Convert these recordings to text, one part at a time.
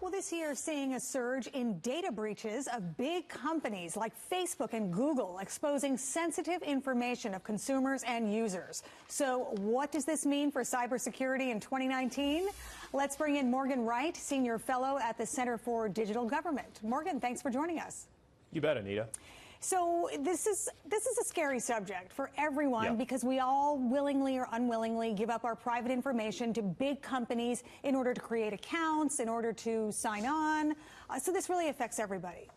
Well, this year seeing a surge in data breaches of big companies like Facebook and Google exposing sensitive information of consumers and users. So what does this mean for cybersecurity in 2019? Let's bring in Morgan Wright, Senior Fellow at the Center for Digital Government. Morgan, thanks for joining us. You bet, Anita. So this is a scary subject for everyone because we all willingly or unwillingly give up our private information to big companies in order to create accounts, in order to sign on. So this really affects everybody.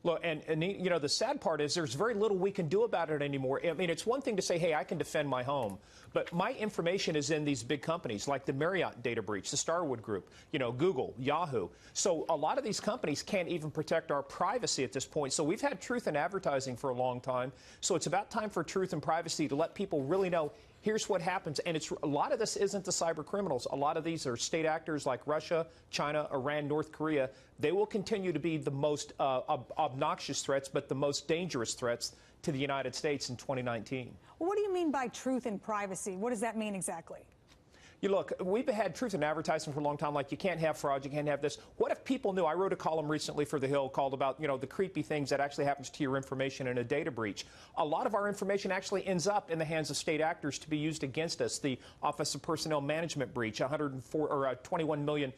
Look, and you know, the sad part is there's very little we can do about it anymore. I mean, it's one thing to say, hey, I can defend my home, but my information is in these big companies like the Marriott data breach, the Starwood Group, you know, Google, Yahoo. So a lot of these companies can't even protect our privacy at this point. So we've had truth in advertising for a long time. So it's about time for truth and privacy to let people really know here's what happens. And a lot of this isn't the cyber criminals. A lot of these are state actors like Russia, China, Iran, North Korea. They will continue to be the most obnoxious threats, but the most dangerous threats to the United States in 2019. Well, what do you mean by truth and privacy? What does that mean exactly? You look, we've had truth in advertising for a long time, like you can't have fraud, you can't have this. What if people knew? I wrote a column recently for The Hill called about, you know, the creepy things that actually happens to your information in a data breach. A lot of our information actually ends up in the hands of state actors to be used against us. The Office of Personnel Management breach, 21 million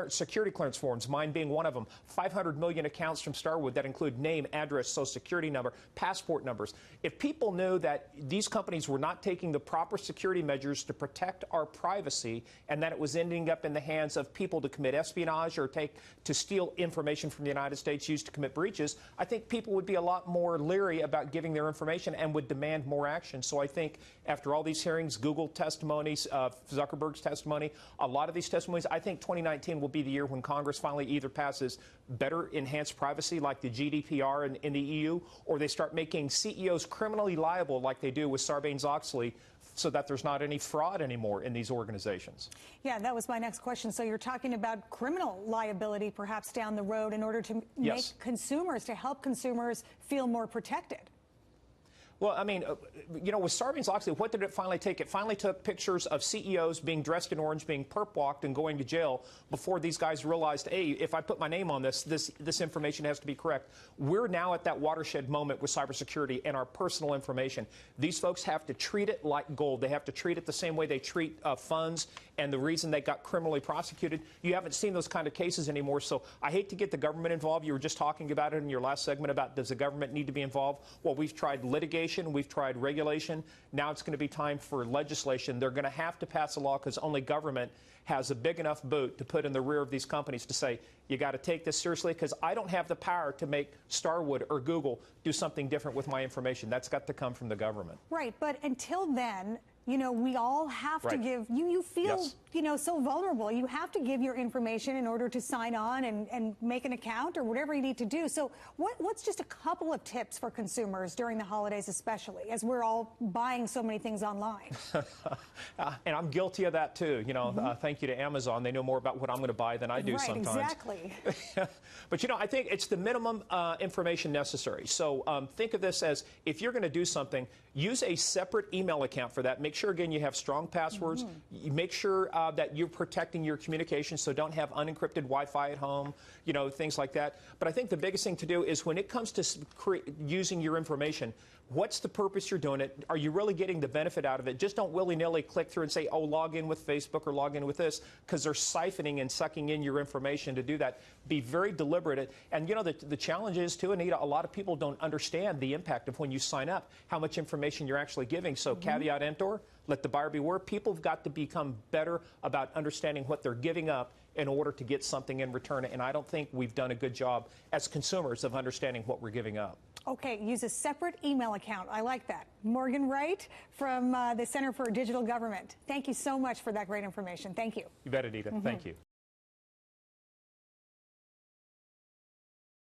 security clearance forms, mine being one of them, 500 million accounts from Starwood that include name, address, social security number, passport numbers. If people knew that these companies were not taking the proper security measures to protect our privacy and that it was ending up in the hands of people to commit espionage or to steal information from the United States used to commit breaches, I think people would be a lot more leery about giving their information and would demand more action. So I think after all these hearings, Google testimonies, Zuckerberg's testimony, a lot of these testimonies, I think 2019 will be the year when Congress finally either passes better enhanced privacy like the GDPR in the EU, or they start making CEOs criminally liable like they do with Sarbanes-Oxley, so that there's not any fraud anymore in these organizations. Yeah, that was my next question. So you're talking about criminal liability perhaps down the road in order to make consumers, to help consumers feel more protected. Well, I mean, you know, with Sarbanes-Oxley, what did it finally take? It finally took pictures of CEOs being dressed in orange, being perp-walked and going to jail before these guys realized, hey, if I put my name on this information has to be correct. We're now at that watershed moment with cybersecurity and our personal information. These folks have to treat it like gold. They have to treat it the same way they treat funds, and the reason they got criminally prosecuted. You haven't seen those kind of cases anymore, so I hate to get the government involved. You were just talking about it in your last segment about does the government need to be involved? Well, we've tried litigation. We've tried regulation. Now it's going to be time for legislation. They're going to have to pass a law because only government has a big enough boot to put in the rear of these companies to say, you got to take this seriously because I don't have the power to make Starwood or Google do something different with my information. That's got to come from the government. Right. But until then, you know, we all have to give, you feel, you know, so vulnerable. You have to give your information in order to sign on and make an account or whatever you need to do. So what's just a couple of tips for consumers during the holidays, especially as we're all buying so many things online? And I'm guilty of that, too. You know, thank you to Amazon. They know more about what I'm going to buy than I do sometimes. Exactly. But, you know, I think it's the minimum information necessary. So think of this as if you're going to do something, use a separate email account for that. Make sure, again, you have strong passwords. You make sure that you're protecting your communications, so don't have unencrypted Wi-Fi at home, you know, things like that. But I think the biggest thing to do is when it comes to using your information, what's the purpose you're doing it? Are you really getting the benefit out of it? Just don't willy-nilly click through and say, oh, log in with Facebook or log in with this, because they're siphoning and sucking in your information to do that. Be very deliberate. And, you know, the challenge is, too, Anita, a lot of people don't understand the impact of when you sign up, how much information you're actually giving. So caveat emptor, let the buyer beware. People have got to become better about understanding what they're giving up in order to get something in return. And I don't think we've done a good job as consumers of understanding what we're giving up. Okay, use a separate email account. I like that. Morgan Wright from the Center for Digital Government. Thank you so much for that great information. Thank you. You bet, Anita. Thank you.